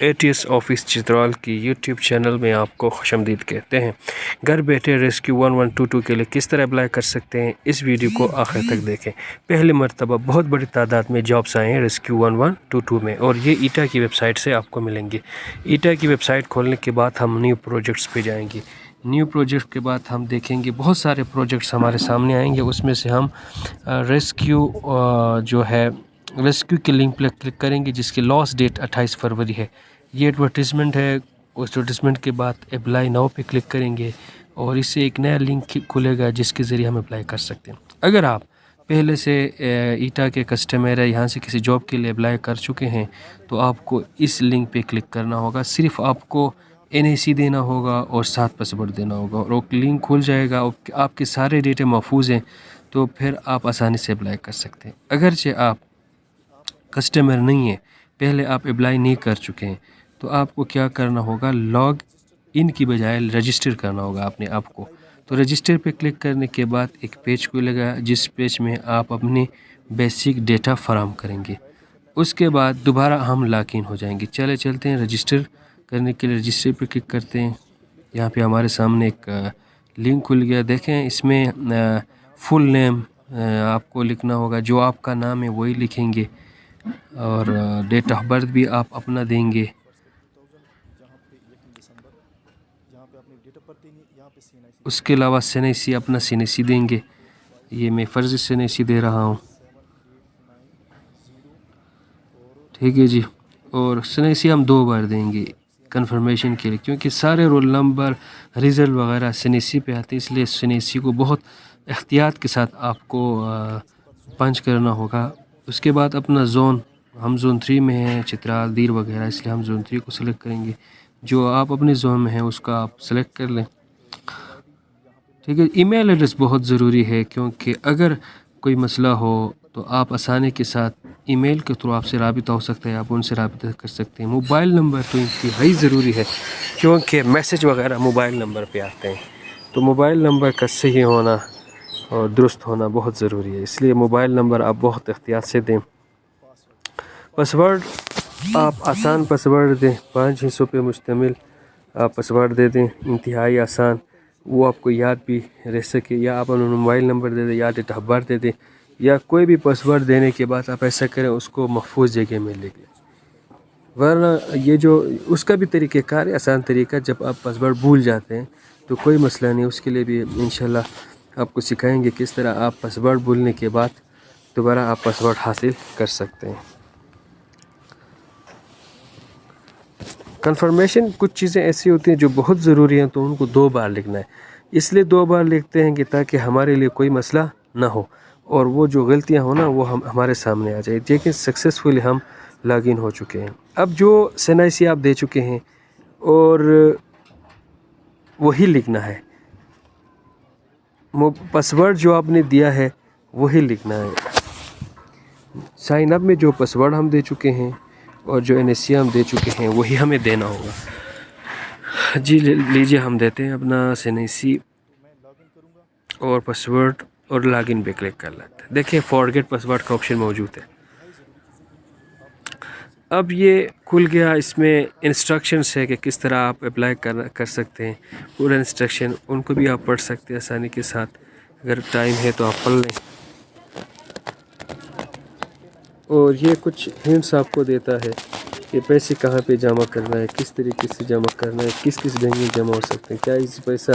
ATS office Chitral کی YouTube channel میں آپ کو خوش آمدید کہتے ہیں۔ گھر بیٹھے ریسکیو 1122 کے لیے کس طرح اپلائی کر سکتے ہیں، اس ویڈیو کو آخر تک دیکھیں۔ پہلی مرتبہ بہت بڑی تعداد میں جابس آئے ہیں ریسکیو 1122 میں، اور یہ ایٹا کی ویب سائٹ سے آپ کو ملیں گے۔ ایٹا کی ویب سائٹ کھولنے کے بعد ہم نیو پروجیکٹس پہ جائیں گے۔ نیو پروجیکٹ کے بعد ہم دیکھیں گے بہت سارے پروجیکٹس ہمارے سامنے آئیں گے، اس میں سے ہم ریسکیو کے لنک پہ کلک کریں گے جس کی لاسٹ ڈیٹ 28 فروری ہے۔ یہ ایڈورٹیزمنٹ ہے، اس ایڈورٹیزمنٹ کے بعد اپلائی ناؤ پہ کلک کریں گے اور اس سے ایک نیا لنک کھلے گا جس کے ذریعے ہم اپلائی کر سکتے ہیں۔ اگر آپ پہلے سے ایٹا کے کسٹمر ہے، یہاں سے کسی جاب کے لیے اپلائی کر چکے ہیں، تو آپ کو اس لنک پہ کلک کرنا ہوگا۔ صرف آپ کو NIC دینا ہوگا اور 7 پاسورڈ دینا ہوگا اور وہ لنک کھل جائے گا، آپ کے سارے ڈیٹا محفوظ ہیں، تو پھر آپ آسانی سے اپلائی کر سکتے ہیں۔ اگرچہ آپ کسٹمر نہیں ہیں، پہلے آپ اپلائی نہیں کر چکے ہیں، تو آپ کو کیا کرنا ہوگا، لاگ ان کی بجائے رجسٹر کرنا ہوگا اپنے آپ کو۔ تو رجسٹر پہ کلک کرنے کے بعد ایک پیج کھلے گا جس پیج میں آپ اپنے بیسک ڈیٹا فراہم کریں گے۔ اس کے بعد دوبارہ ہم لاگ ان ہو جائیں گے۔ چلتے ہیں رجسٹر کرنے کے لیے، رجسٹر پہ کلک کرتے ہیں۔ یہاں پہ ہمارے سامنے ایک لنک کھل گیا، دیکھیں اس میں فل نیم آپ کو لکھنا ہوگا، جو آپ کا نام ہے وہی لکھیں گے، اور ڈیٹ آف برتھ بھی آپ اپنا دیں گے۔ اس کے علاوہ CNIC اپنا CNIC دیں گے، یہ میں فرضی CNIC دے رہا ہوں، ٹھیک ہے جی۔ اور CNIC ہم 2 بار دیں گے کنفرمیشن کے لیے، کیونکہ سارے رول نمبر ریزلٹ وغیرہ CNIC پہ آتے، اس لیے CNIC کو بہت احتیاط کے ساتھ آپ کو پنچ کرنا ہوگا۔ اس کے بعد اپنا زون، ہم زون 3 میں ہیں، چترال دیر وغیرہ، اس لیے ہم زون 3 کو سلیکٹ کریں گے۔ جو آپ اپنے زون میں ہیں اس کا آپ سلیکٹ کر لیں، ٹھیک ہے۔ ای میل ایڈریس بہت ضروری ہے، کیونکہ اگر کوئی مسئلہ ہو تو آپ آسانی کے ساتھ ای میل کے تھرو آپ سے رابطہ ہو سکتا ہے، آپ ان سے رابطہ کر سکتے ہیں۔ موبائل نمبر تو انتہائی ضروری ہے، کیونکہ میسج وغیرہ موبائل نمبر پہ آتے ہیں، تو موبائل نمبر کا صحیح ہونا اور درست ہونا بہت ضروری ہے، اس لیے موبائل نمبر آپ بہت احتیاط سے دیں۔ پاسورڈ آپ آسان پاسورڈ دیں، 5 حصوں پہ مشتمل آپ پاسورڈ دے دیں، انتہائی آسان، وہ آپ کو یاد بھی رہ سکے، یا آپ انہوں موبائل نمبر دے دیں یا ڈیٹ آف برتھ دے دیں، یا کوئی بھی پاسورڈ دینے کے بعد آپ ایسا کریں اس کو محفوظ جگہ میں لے لیں۔ ورنہ یہ جو اس کا بھی طریقہ کار ہے، آسان طریقہ، جب آپ پاسورڈ بھول جاتے ہیں تو کوئی مسئلہ نہیں، اس کے لیے بھی انشاءاللہ آپ کو سکھائیں گے کس طرح آپ پاسورڈ بھولنے کے بعد دوبارہ آپ پاسورڈ حاصل کر سکتے ہیں۔ کنفرمیشن کچھ چیزیں ایسی ہوتی ہیں جو بہت ضروری ہیں، تو ان کو 2 بار لکھنا ہے، اس لیے 2 بار لکھتے ہیں کہ تاکہ ہمارے لیے کوئی مسئلہ نہ ہو اور وہ جو غلطیاں ہوں نا وہ ہمارے سامنے آ جائے، لیکن سکسیسفلی ہم لاگ ان ہو چکے ہیں۔ اب جو CNIC آپ دے چکے ہیں اور وہی لکھنا ہے، پاسورڈ جو آپ نے دیا ہے وہی لکھنا ہے۔ سائن اپ میں جو پاسورڈ ہم دے چکے ہیں اور جو NIC ہم دے چکے ہیں وہی ہمیں دینا ہوگا۔ جی لیجیے، ہم دیتے ہیں اپنا CNIC اور پاسورڈ اور لاگ ان پہ کلک کر لیتے ہیں۔ دیکھیں فارگیٹ پاسورڈ کا آپشن موجود ہے۔ اب یہ کھل گیا، اس میں انسٹرکشنز ہے کہ کس طرح آپ اپلائی کر سکتے ہیں، پورا انسٹرکشن ان کو بھی آپ پڑھ سکتے ہیں آسانی کے ساتھ، اگر ٹائم ہے تو آپ پڑھ لیں۔ اور یہ کچھ ہنٹس آپ کو دیتا ہے کہ پیسے کہاں پہ جمع کرنا ہے، کس طریقے سے جمع کرنا ہے، کس بینک میں جمع ہو سکتے ہیں، کیا ایزی پیسہ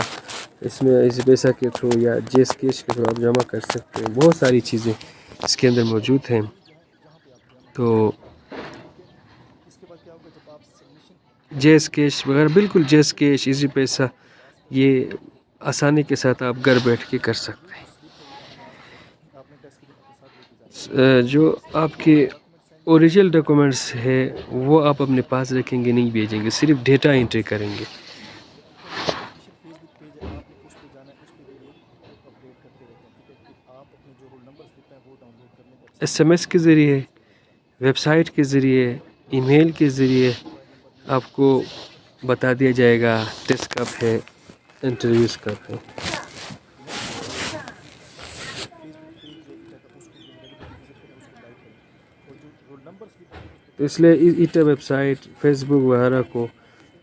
اس میں ایزی پیسہ کے تھرو یا جیس کیش کے تھرو آپ جمع کر سکتے ہیں۔ بہت ساری چیزیں اس کے اندر موجود ہیں، تو جیس کیش وغیرہ، بالکل جیس کیش، ایزی پیسہ، یہ آسانی کے ساتھ آپ گھر بیٹھ کے کر سکتے ہیں۔ جو آپ کے اوریجنل ڈاکومنٹس ہے وہ آپ اپنے پاس رکھیں گے، نہیں بھیجیں گے، صرف ڈیٹا انٹری کریں گے۔ SMS کے ذریعے، ویب سائٹ کے ذریعے، ای میل کے ذریعے آپ کو بتا دیا جائے گا ٹیسٹ کب ہے، انٹرویوز کب ہے۔ تو اس لیے ایٹا ویب سائٹ، فیس بک وغیرہ کو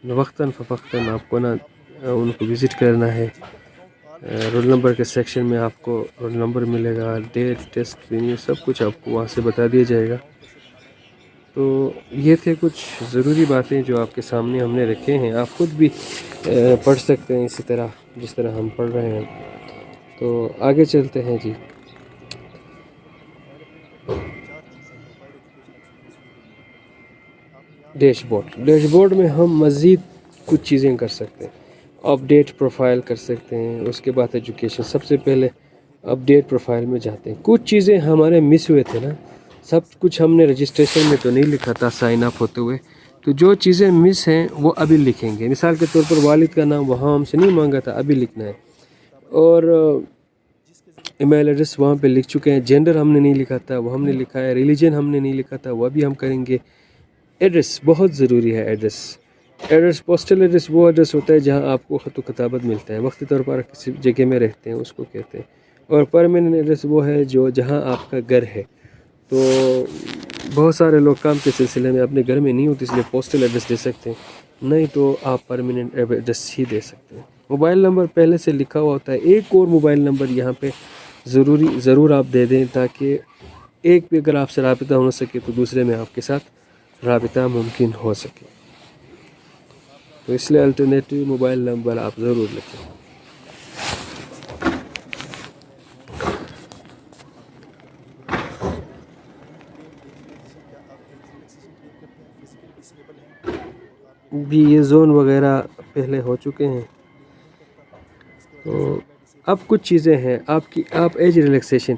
وقتاً فوقتاً آپ کو نا ان کو وزٹ کرنا ہے۔ رول نمبر کے سیکشن میں آپ کو رول نمبر ملے گا، ڈیٹ، ٹیسٹ رینیو، سب کچھ آپ کو وہاں سے بتا دیا جائے گا۔ تو یہ تھے کچھ ضروری باتیں جو آپ کے سامنے ہم نے رکھے ہیں، آپ خود بھی پڑھ سکتے ہیں اسی طرح جس طرح ہم پڑھ رہے ہیں۔ تو آگے چلتے ہیں جی۔ ڈیش بورڈ میں ہم مزید کچھ چیزیں کر سکتے ہیں۔ اپ ڈیٹ پروفائل کر سکتے ہیں، اس کے بعد ایجوکیشن۔ سب سے پہلے اپ ڈیٹ پروفائل میں جاتے ہیں۔ کچھ چیزیں ہمارے مس ہوئے تھے نا، سب کچھ ہم نے رجسٹریشن میں تو نہیں لکھا تھا سائن اپ ہوتے ہوئے، تو جو چیزیں مس ہیں وہ ابھی لکھیں گے۔ مثال کے طور پر والد کا نام وہاں ہم سے نہیں مانگا تھا، ابھی لکھنا ہے۔ اور ای میل ایڈریس وہاں پہ لکھ چکے ہیں۔ جینڈر ہم نے نہیں لکھا تھا، وہ ہم نے لکھا ہے۔ ریلیجن ہم نے نہیں لکھا تھا، وہ بھی ہم کریں گے۔ ایڈریس بہت ضروری ہے۔ ایڈریس پوسٹل ایڈریس وہ ایڈریس ہوتا ہے جہاں آپ کو خط و کتابت ملتا ہے، وقتی طور پر کسی جگہ میں رہتے ہیں اس کو کہتے ہیں۔ اور پرماننٹ ایڈریس وہ ہے جہاں آپ کا گھر ہے۔ تو بہت سارے لوگ کام کے سلسلے میں اپنے گھر میں نہیں ہوتے، اس لیے پوسٹل ایڈریس دے سکتے ہیں، نہیں تو آپ پرماننٹ ایڈریس ہی دے سکتے ہیں۔ موبائل نمبر پہلے سے لکھا ہوا ہوتا ہے، ایک اور موبائل نمبر یہاں پہ ضرور آپ دے دیں، تاکہ ایک پہ اگر آپ سے رابطہ ہو سکے تو دوسرے میں آپ کے ساتھ رابطہ ممکن ہو سکے۔ تو اس لیے الٹرنیٹیو موبائل نمبر آپ ضرور لکھیں۔ بھی یہ زون وغیرہ پہلے ہو چکے ہیں۔ تو اب کچھ چیزیں ہیں آپ ایج ریلیکسیشن،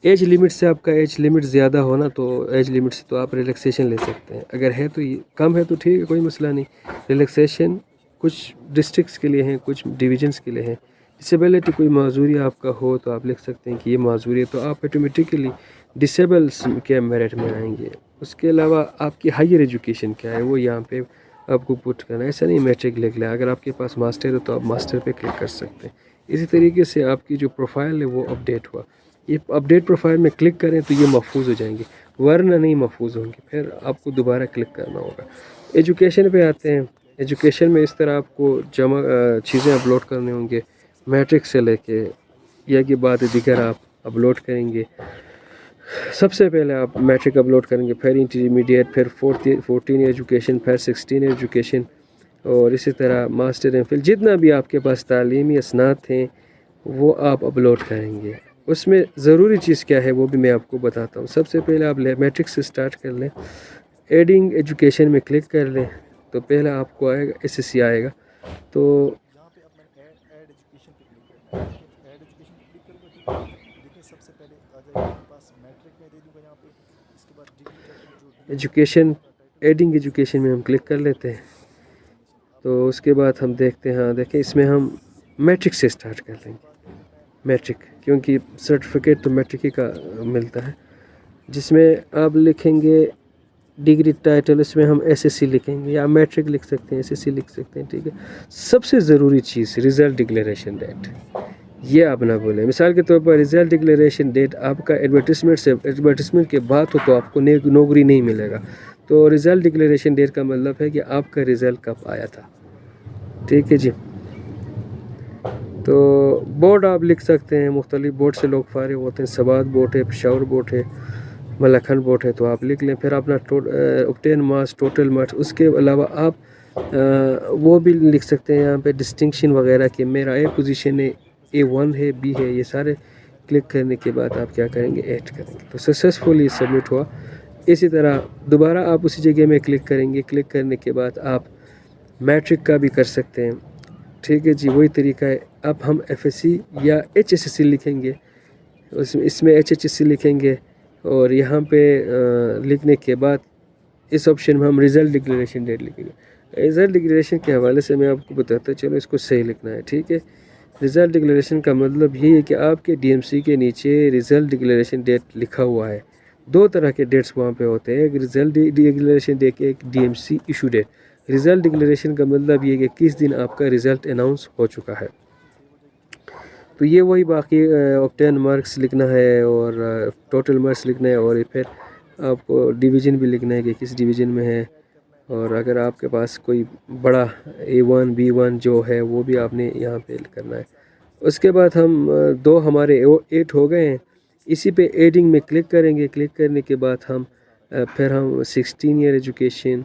ایج لمٹ سے آپ کا ایج لمٹ زیادہ ہونا تو ایج لمٹ سے تو آپ ریلیکسیشن لے سکتے ہیں۔ اگر ہے تو کم ہے تو ٹھیک ہے، کوئی مسئلہ نہیں۔ ریلیکسیشن کچھ ڈسٹرکٹس کے لیے ہیں، کچھ ڈویژنس کے لیے ہیں۔ ڈسیبلٹی کوئی معذوری آپ کا ہو تو آپ لکھ سکتے ہیں کہ یہ معذوری ہے، تو آپ آٹومیٹیکلی ڈسیبلس کے میرٹ میں آئیں گے۔ اس کے علاوہ آپ کی ہائر ایجوکیشن کیا ہے وہ یہاں پہ آپ کو پٹ کرنا ہے۔ ایسا نہیں میٹرک لکھ لیں، اگر آپ کے پاس ماسٹر ہے تو آپ ماسٹر پہ کلک کر سکتے ہیں۔ اسی طریقے سے آپ کی جو پروفائل ہے وہ اپڈیٹ ہوا، یہ اپڈیٹ پروفائل میں کلک کریں تو یہ محفوظ ہو جائیں گے، ورنہ نہیں محفوظ ہوں گے، پھر آپ کو دوبارہ کلک کرنا ہوگا۔ ایجوکیشن پہ آتے ہیں۔ ایجوکیشن میں اس طرح آپ کو چیزیں اپلوڈ کرنے ہوں گے، میٹرک سے لے کے یا کہ بعد دیگر آپ اپلوڈ کریں گے۔ سب سے پہلے آپ میٹرک اپلوڈ کریں گے، پھر انٹرمیڈیٹ، پھر 14 ایجوکیشن، پھر 16 ایجوکیشن، اور اسی طرح ماسٹر ایم فل، جتنا بھی آپ کے پاس تعلیمی اسناد ہیں وہ آپ اپلوڈ کریں گے۔ اس میں ضروری چیز کیا ہے وہ بھی میں آپ کو بتاتا ہوں۔ سب سے پہلے آپ میٹرک سے سٹارٹ کر لیں، ایڈنگ ایجوکیشن میں کلک کر لیں تو پہلا آپ کو آئے گا ایس ایس سی آئے گا۔ تو ایڈنگ ایجوکیشن میں ہم کلک کر لیتے ہیں، تو اس کے بعد ہم دیکھتے ہیں، دیکھیں اس میں ہم میٹرک سے سٹارٹ کر لیں گے۔ میٹرک کیونکہ سرٹیفکیٹ تو میٹرک ہی کا ملتا ہے، جس میں آپ لکھیں گے ڈگری ٹائٹل، اس میں ہم ایس ایس سی لکھیں گے، یا میٹرک لکھ سکتے ہیں، ایس ایس سی لکھ سکتے ہیں، ٹھیک ہے۔ سب سے ضروری چیز رزلٹ ڈکلیریشن ڈیٹ، یہ آپ نہ بولیں۔ مثال کے طور پر رزلٹ ڈکلیریشن ڈیٹ آپ کا ایڈورٹیزمنٹ کے بعد ہو تو آپ کو نوکری نہیں ملے گا۔ تو رزلٹ ڈکلیریشن ڈیٹ کا مطلب ہے کہ آپ کا رزلٹ کب آیا تھا، ٹھیک ہے جی۔ تو بورڈ آپ لکھ سکتے ہیں، مختلف بورڈ سے لوگ فارغ ہوتے ہیں، سوات بورڈ ہے، پشاور بورڈ ہے، ملکھن بورڈ ہے، تو آپ لکھ لیں۔ پھر اپنا اوبٹین مارکس، ٹوٹل مارکس، اس کے علاوہ آپ وہ بھی لکھ سکتے ہیں یہاں پہ ڈسٹنکشن وغیرہ کہ میرا اے پوزیشن ہے، A1 ہے، B ہے، یہ سارے کلک کرنے کے بعد آپ کیا کریں گے، ایڈ کریں گے، تو سکسیزفلی سبمٹ ہوا۔ اسی طرح دوبارہ آپ اسی جگہ میں کلک کریں گے، کلک کرنے کے بعد آپ میٹرک کا بھی کر سکتے ہیں، ٹھیک ہے جی۔ وہی طریقہ ہے، اب ہم ایف ایس سی یا ایچ ایس ایس سی لکھیں گے، اس میں ایچ ایس سی لکھیں گے، اور یہاں پہ لکھنے کے بعد اس آپشن میں ہم رزلٹ ڈکلیریشن ڈیٹ لکھیں گے۔ رزلٹ ڈکلیریشن کے حوالے سے میں آپ کو بتاتا چلو، اس کو صحیح لکھنا ہے، ٹھیک ہے۔ رزلٹ ڈکلیریشن کا مطلب یہ ہے کہ آپ کے ڈی ایم سی کے نیچے رزلٹ ڈکلیریشن ڈیٹ لکھا ہوا ہے۔ دو طرح کے ڈیٹس وہاں پہ ہوتے ہیں، ایک رزلٹ ڈکلیریشن ڈیٹ، ایک D M C issue date. Result declaration کا مطلب یہ کہ کس دن آپ کا رزلٹ اناؤنس ہو چکا ہے۔ تو یہ وہی باقی اوبٹین مارکس لکھنا ہے، اور ٹوٹل مارکس لکھنا ہے، اور پھر آپ کو ڈویژن بھی لکھنا ہے کہ کس ڈویژن میں ہے، اور اگر آپ کے پاس کوئی بڑا A1 B1 جو ہے وہ بھی آپ نے یہاں پہ کرنا ہے۔ اس کے بعد ہم دو ہمارے 8 ہو گئے ہیں، اسی پہ ایڈنگ میں کلک کریں گے۔ کلک کرنے کے بعد پھر ہم 16 ایئر ایجوکیشن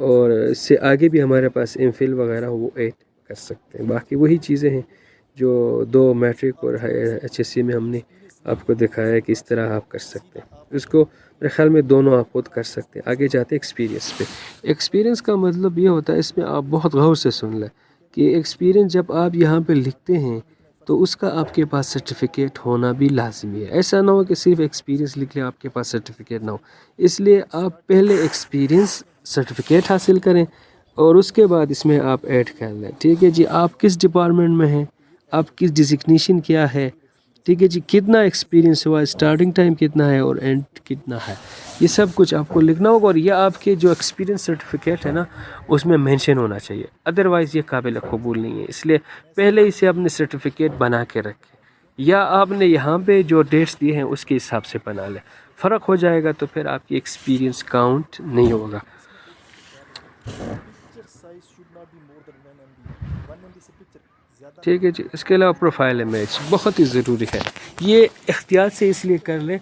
اور اس سے آگے بھی ہمارے پاس ایم فل وغیرہ وہ ایڈ کر سکتے ہیں۔ باقی وہی چیزیں ہیں جو 2 میٹرک اور HSC میں ہم نے آپ کو دکھایا ہے کہ اس طرح آپ کر سکتے ہیں۔ اس کو میرے خیال میں دونوں آپ خود کر سکتے ہیں۔ آگے جاتے ہیں ایکسپیرینس پہ۔ ایکسپیرینس کا مطلب یہ ہوتا ہے، اس میں آپ بہت غور سے سن لیں کہ ایکسپیرینس جب آپ یہاں پہ لکھتے ہیں تو اس کا آپ کے پاس سرٹیفکیٹ ہونا بھی لازمی ہے۔ ایسا نہ ہو کہ صرف ایکسپیرینس لکھ لیں آپ کے پاس سرٹیفکیٹ نہ ہو۔ اس لیے آپ پہلے ایکسپیرینس سرٹیفکیٹ حاصل کریں اور اس کے بعد اس میں آپ ایڈ کر لیں۔ ٹھیک ہے جی، آپ کس ڈپارٹمنٹ میں ہیں، آپ کس ڈیزگنیشن کیا ہے، ٹھیک ہے جی، کتنا ایکسپیرینس ہوا، اسٹارٹنگ ٹائم کتنا ہے اور اینڈ کتنا ہے، یہ سب کچھ آپ کو لکھنا ہوگا۔ اور یہ آپ کے جو ایکسپیرینس سرٹیفکیٹ ہے نا اس میں مینشن ہونا چاہیے، ادروائز یہ قابل قبول نہیں ہے۔ اس لیے پہلے اسے اپنے سرٹیفکیٹ بنا کے رکھیں، یا آپ نے یہاں پہ جو ڈیٹس دیے ہیں اس کے حساب سے بنا لیں۔ فرق ہو جائے گا تو پھر آپ کی ایکسپیرینس کاؤنٹ نہیں ہوگا۔ ٹھیک ہے جی، اس کے علاوہ پروفائل امیج بہت ہی ضروری ہے۔ یہ احتیاط سے اس لیے کر لیں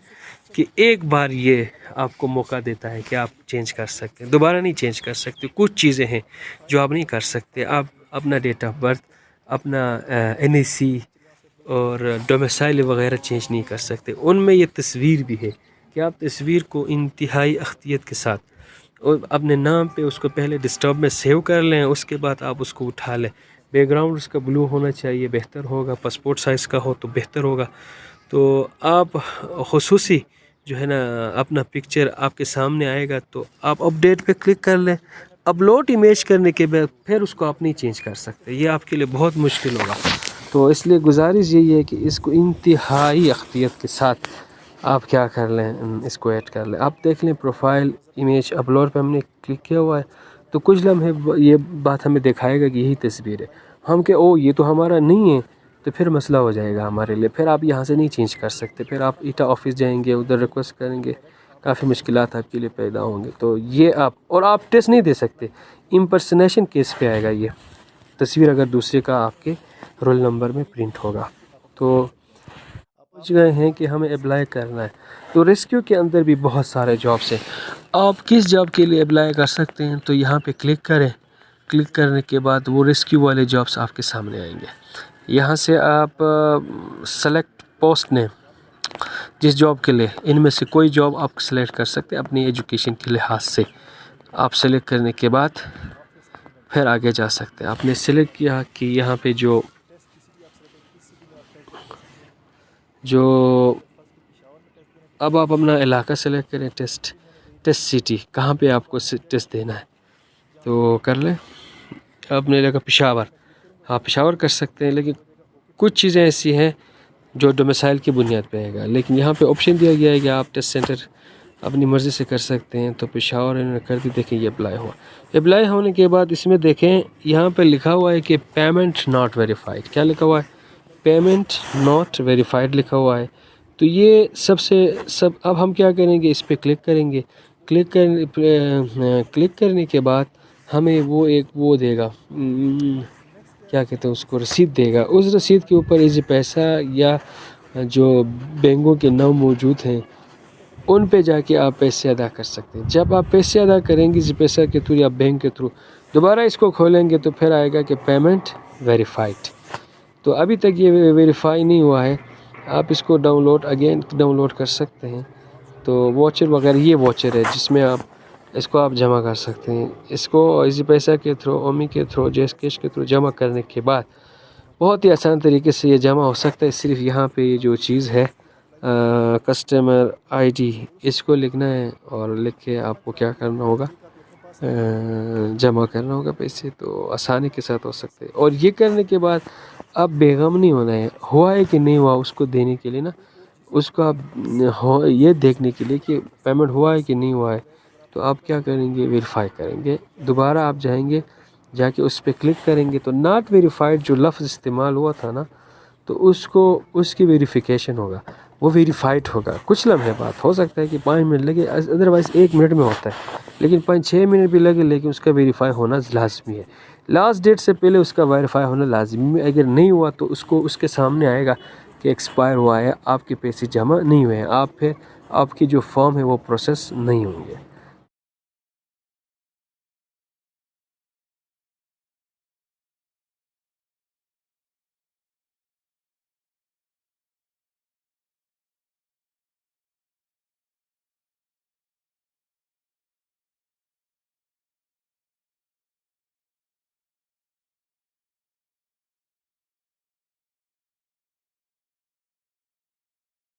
کہ ایک بار یہ آپ کو موقع دیتا ہے کہ آپ چینج کر سکتے ہیں، دوبارہ نہیں چینج کر سکتے۔ کچھ چیزیں ہیں جو آپ نہیں کر سکتے، آپ اپنا ڈیٹ آف برتھ، اپنا NIC اور ڈومیسائل وغیرہ چینج نہیں کر سکتے۔ ان میں یہ تصویر بھی ہے کہ آپ تصویر کو انتہائی احتیاط کے ساتھ اور اپنے نام پہ اس کو پہلے ڈسکٹاپ میں سیو کر لیں، اس کے بعد آپ اس کو اٹھا لیں۔ بیک گراؤنڈ اس کا بلو ہونا چاہیے، بہتر ہوگا۔ پاسپورٹ سائز کا ہو تو بہتر ہوگا۔ تو آپ خصوصی جو ہے نا اپنا پکچر آپ کے سامنے آئے گا تو آپ اپڈیٹ پہ کلک کر لیں۔ اپلوڈ امیج کرنے کے بعد پھر اس کو آپ نہیں چینج کر سکتے، یہ آپ کے لیے بہت مشکل ہوگا۔ تو اس لیے گزارش یہی ہے کہ اس کو انتہائی احتیاط کے ساتھ آپ کیا کر لیں، اس کو ایڈ کر لیں۔ آپ دیکھ لیں پروفائل امیج اپلوڈ پہ ہم نے کلک کیا ہوا ہے تو کچھ لمحے یہ بات ہمیں دکھائے گا کہ یہی تصویر ہے۔ ہم کہ یہ تو ہمارا نہیں ہے تو پھر مسئلہ ہو جائے گا ہمارے لیے، پھر آپ یہاں سے نہیں چینج کر سکتے۔ پھر آپ ایٹا آفس جائیں گے، ادھر ریکویسٹ کریں گے، کافی مشکلات آپ کے لیے پیدا ہوں گے۔ تو یہ اور آپ ٹیسٹ نہیں دے سکتے، امپرسنیشن کیس پہ آئے گا یہ تصویر اگر دوسرے کا آپ کے رول نمبر میں پرنٹ ہوگا۔ تو پہنچ گئے ہیں کہ ہمیں اپلائی کرنا ہے۔ تو ریسکیو کے اندر بھی بہت سارے جابس ہیں، آپ کس جاب کے لیے اپلائی کر سکتے ہیں تو یہاں پہ کلک کریں۔ کلک کرنے کے بعد وہ ریسکیو والے جابس آپ کے سامنے آئیں گے۔ یہاں سے آپ سلیکٹ پوسٹ نیم، جس جاب کے لیے ان میں سے کوئی جاب آپ سلیکٹ کر سکتے ہیں اپنی ایجوکیشن کے لحاظ سے۔ آپ سلیکٹ کرنے کے بعد پھر آگے جا سکتے ہیں۔ آپ نے سلیکٹ کیا کہ یہاں پہ جو اب آپ اپنا علاقہ سلیکٹ کریں، ٹیسٹ سٹی کہاں پہ آپ کو ٹیسٹ دینا ہے تو کر لیں۔ اپنے علاقہ پشاور، آپ پشاور کر سکتے ہیں، لیکن کچھ چیزیں ایسی ہیں جو ڈومیسائل کی بنیاد پہ آئے گا، لیکن یہاں پہ آپشن دیا گیا ہے کہ آپ ٹیسٹ سینٹر اپنی مرضی سے کر سکتے ہیں۔ تو پشاور انہوں نے کر دی، دیکھیں یہ اپلائی ہوا۔ اپلائی ہونے کے بعد اس میں دیکھیں یہاں پہ لکھا ہوا ہے کہ پیمنٹ ناٹ ویریفائڈ۔ کیا لکھا ہوا ہے؟ پیمنٹ ناٹ ویریفائڈ لکھا ہوا ہے۔ تو یہ اب ہم کیا کریں گے، اس پہ کلک کریں گے۔ کلک کرنے کے بعد ہمیں وہ دے گا، کیا کہتے ہیں اس کو، رسید دے گا۔ اس رسید کے اوپر ایزی پیسہ یا جو بینکوں کے نام موجود ہیں ان پہ جا کے آپ پیسے ادا کر سکتے ہیں۔ جب آپ پیسے ادا کریں گے ایزی پیسہ کے تھرو یا بینک کے تھرو، دوبارہ اس کو کھولیں گے تو پھر آئے گا کہ پیمنٹ ویریفائڈ۔ تو ابھی تک یہ ویریفائی نہیں ہوا ہے۔ آپ اس کو ڈاؤن لوڈ کر سکتے ہیں۔ تو واچر وغیرہ، یہ واچر ہے جس میں اس کو آپ جمع کر سکتے ہیں۔ اس کو ایزی پیسہ کے تھرو، اومی کے تھرو، جیس کیش کے تھرو جمع کرنے کے بعد بہت ہی آسان طریقے سے یہ جمع ہو سکتا ہے۔ صرف یہاں پہ یہ جو چیز ہے کسٹمر ID، اس کو لکھنا ہے اور لکھ کے آپ کو کیا کرنا ہوگا، جمع کرنا ہوگا پیسے۔ تو آسانی کے ساتھ ہو سکتے ہیں۔ اور یہ کرنے کے بعد اب بے غم نہیں ہونا ہے، ہوا ہے کہ نہیں ہوا اس کو دینے کے لیے نا، اس کو آپ یہ دیکھنے کے لیے کہ پیمنٹ ہوا ہے کہ نہیں ہوا ہے، تو آپ کیا کریں گے، ویریفائی کریں گے۔ دوبارہ آپ جائیں گے، جا کے اس پہ کلک کریں گے تو ناٹ ویریفائڈ جو لفظ استعمال ہوا تھا نا، تو اس کی ویریفیکیشن ہوگا۔ وہ ویریفائڈ ہوگا. کچھ لمحے بات ہو سکتا ہے کہ 5 منٹ لگے، ادروائز 1 منٹ میں ہوتا ہے، لیکن 5-6 منٹ بھی لگے، لیکن اس کا ویریفائی ہونا لازمی ہے. لاسٹ ڈیٹ سے پہلے اس کا ویریفائی ہونا لازمی ہے. اگر نہیں ہوا تو اس کے سامنے آئے گا کہ ایکسپائر ہوا ہے، آپ کے پیسے جمع نہیں ہوئے ہیں، پھر آپ کی جو فارم ہے وہ پروسیس نہیں ہوں گے.